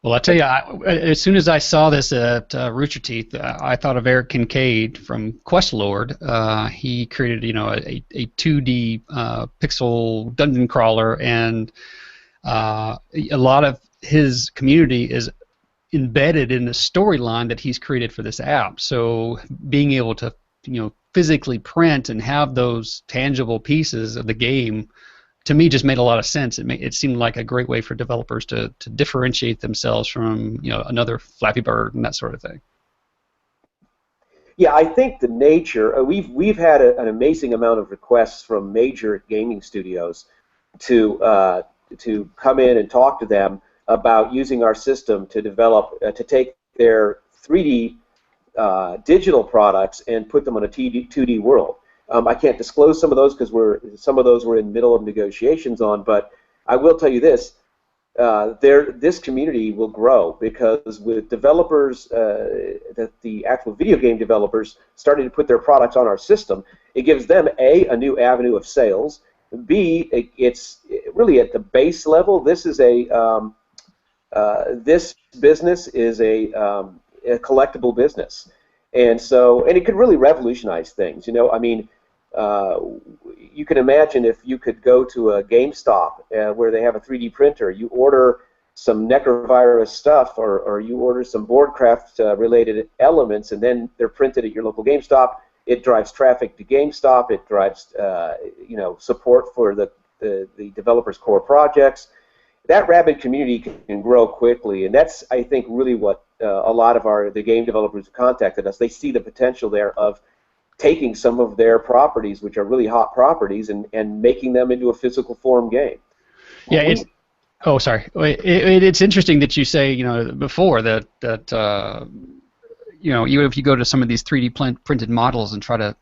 Well, I tell you, as soon as I saw this at Rooster Teeth, I thought of Eric Kincaid from Questlord. He created, a 2D pixel dungeon crawler, and a lot of his community is embedded in the storyline that he's created for this app. So being able to, physically print and have those tangible pieces of the game, to me, just made a lot of sense. It seemed like a great way for developers to differentiate themselves from another Flappy Bird and that sort of thing. Yeah, I think the nature we've had an amazing amount of requests from major gaming studios to come in and talk to them about using our system to develop to take their 3D digital products and put them on a 2D world. I can't disclose some of those because some of those we're in the middle of negotiations on, but I will tell you this: this community will grow because with developers, the actual video game developers starting to put their products on our system, it gives them a new avenue of sales. B, it's really at the base level. This is this business is a collectible business, and it could really revolutionize things. You can imagine if you could go to a GameStop where they have a 3D printer, you order some Necrovirus stuff, or you order some BoardCraft related elements, and then they're printed at your local GameStop. It drives traffic to GameStop. It drives support for the developers' core projects. That rabid community can grow quickly, and that's, I think, really what a lot of the game developers who contacted us. They see the potential there of taking some of their properties, which are really hot properties, and making them into a physical form game. Yeah, sorry. It's interesting that you say, before that even if you go to some of these 3D printed models and try to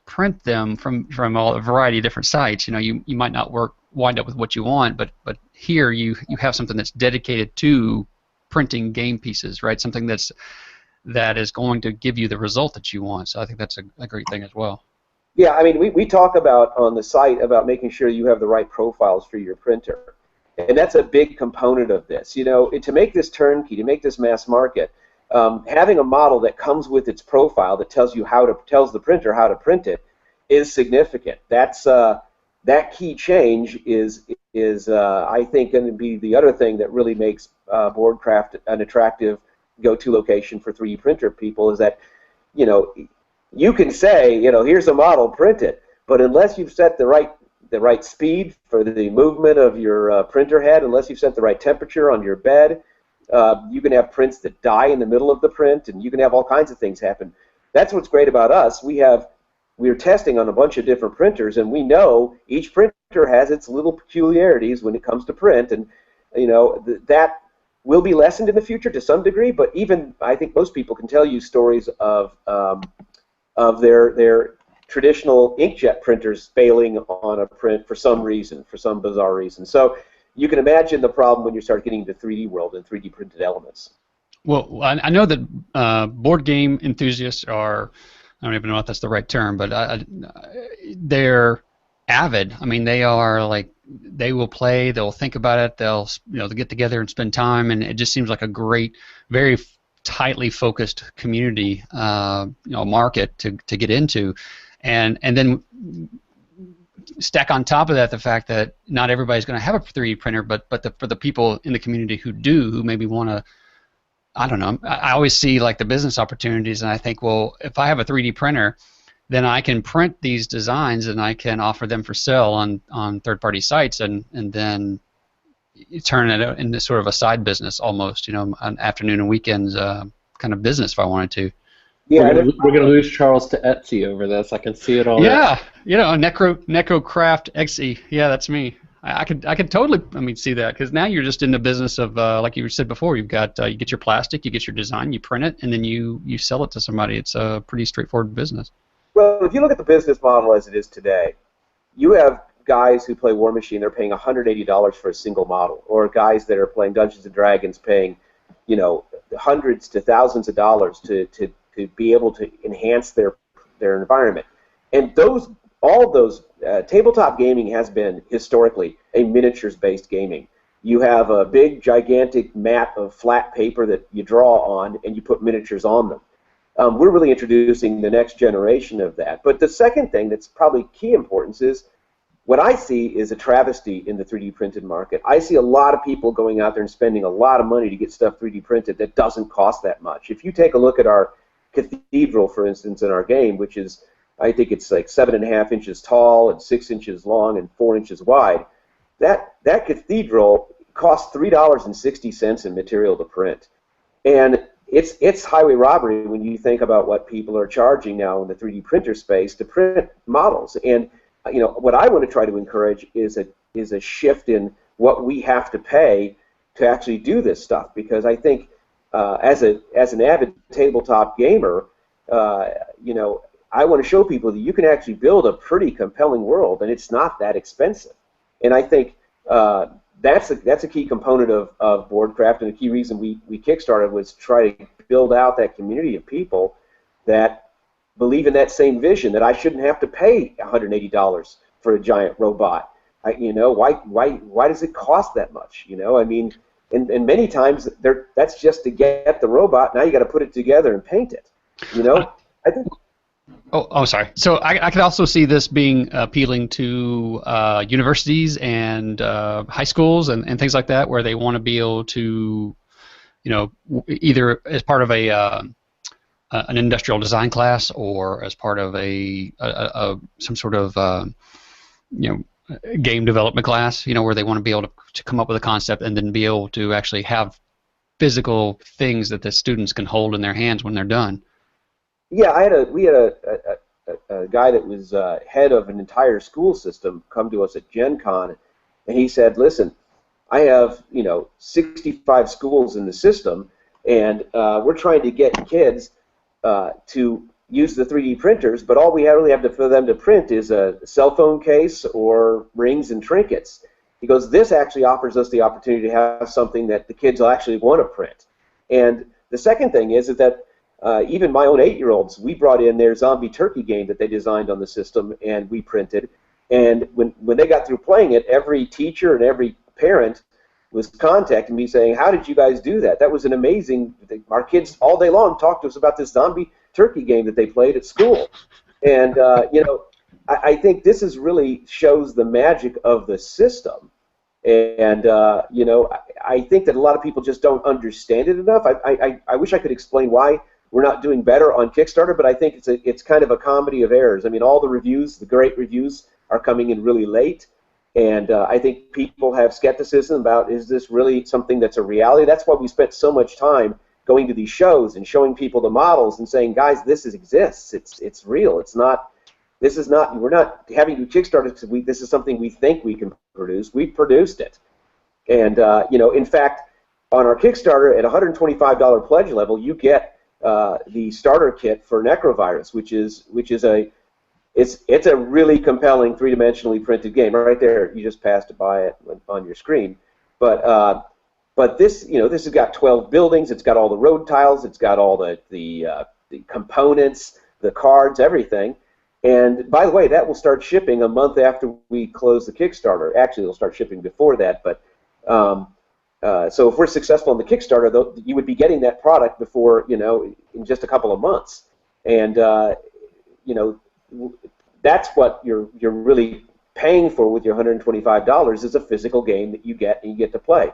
print them from a variety of different sites, you might not wind up with what you want, but here you have something that's dedicated to printing game pieces, right? Something that is going to give you the result that you want. So I think that's a great thing as well. Yeah, I mean, we talk about on the site about making sure you have the right profiles for your printer. And that's a big component of this. To make this turnkey, to make this mass market, having a model that comes with its profile that tells the printer how to print it is significant. That key change is I think going to be the other thing that really makes BoardCraft an attractive go-to location for 3D printer people, is that you can say here's a model, print it, but unless you've set the right speed for the movement of your printer head, unless you've set the right temperature on your bed, you can have prints that die in the middle of the print, and you can have all kinds of things happen. That's what's great about us. We're testing on a bunch of different printers, and we know each printer has its little peculiarities when it comes to print, and that will be lessened in the future to some degree. But even I think most people can tell you stories of their traditional inkjet printers failing on a print for some reason, for some bizarre reason. So you can imagine the problem when you start getting into 3D world and 3D printed elements. Well, I know that board game enthusiasts are, I don't even know if that's the right term, but they're avid. I mean, they will play, they'll think about it, they'll get together and spend time, and it just seems like a great, very tightly focused community, market to get into, and then stack on top of that the fact that not everybody's going to have a 3D printer, but for the people in the community who maybe want to, I don't know, I always see like the business opportunities, and I think, well, if I have a 3D printer, then I can print these designs and I can offer them for sale on third-party sites, and then you turn it into sort of a side business almost, an afternoon and weekends kind of business if I wanted to. Yeah, we're gonna lose Charles to Etsy over this. I can see it all. Yeah, Necrocraft Etsy. Yeah, that's me. I could totally see that, because now you're just in the business of like you said before. You've got you get your plastic, you get your design, you print it, and then you sell it to somebody. It's a pretty straightforward business. Well, if you look at the business model as it is today, you have guys who play War Machine, they're paying $180 for a single model, or guys that are playing Dungeons and Dragons paying, hundreds to thousands of dollars to be able to enhance their environment. And all of those tabletop gaming has been historically a miniatures-based gaming. you have a big, gigantic mat of flat paper that you draw on, and you put miniatures on them. We're really introducing the next generation of that. But the second thing that's probably key importance is what I see is a travesty in the 3D printed market. I see a lot of people going out there and spending a lot of money to get stuff 3D printed that doesn't cost that much. If you take a look at our cathedral, for instance, in our game, which is, I think it's like 7.5 inches tall and 6 inches long and 4 inches wide, that cathedral costs $3.60 in material to print. And it's highway robbery when you think about what people are charging now in the 3D printer space to print models. And what I want to try to encourage is a shift in what we have to pay to actually do this stuff, because I think as an avid tabletop gamer, I want to show people that you can actually build a pretty compelling world, and it's not that expensive. And I think that's a key component of Boardcraft, and a key reason we kickstarted was to try to build out that community of people that believe in that same vision, that I shouldn't have to pay $180 for a giant robot. Why does it cost that much? I mean, and many times that's just to get the robot. Now you got to put it together and paint it. I think. Oh, sorry. So I could also see this being appealing to universities and high schools and things like that, where they want to be able to, either as part of an industrial design class or as part of some sort of game development class, where they want to be able to come up with a concept and then be able to actually have physical things that the students can hold in their hands when they're done. Yeah, we had a guy that was head of an entire school system come to us at Gen Con, and he said, "Listen, I have 65 schools in the system, and we're trying to get kids to use the 3D printers, but all we really have for them to print is a cell phone case or rings and trinkets." He goes, "This actually offers us the opportunity to have something that the kids will actually want to print." And the second thing is that even my own 8-year-olds, we brought in their zombie turkey game that they designed on the system, and we printed. And when they got through playing it, every teacher and every parent was contacting me saying, "How did you guys do that? That was an amazing." Our kids all day long talked to us about this zombie turkey game that they played at school. And I think this is really shows the magic of the system. And I think that a lot of people just don't understand it enough. I wish I could explain why we're not doing better on Kickstarter, but I think it's kind of a comedy of errors. I mean, all the great reviews are coming in really late, and I think people have skepticism about, is this really something that's a reality? That's why we spent so much time going to these shows and showing people the models and saying, "Guys, this exists. It's real. It's not. This is not. We're not having to Kickstarter because this is something we think we can produce. We've produced it." And in fact, on our Kickstarter at $125 pledge level, you get the starter kit for Necrovirus, which is a really compelling 3-dimensionally printed game. Right there, you just passed by it on your screen. But this has got 12 buildings. It's got all the road tiles. It's got all the components, the cards, everything. And by the way, that will start shipping a month after we close the Kickstarter. Actually, it'll start shipping before that, but. So if we're successful in the Kickstarter, though, you would be getting that product before, in just a couple of months. And, that's what you're really paying for with your $125 is a physical game that you get and you get to play.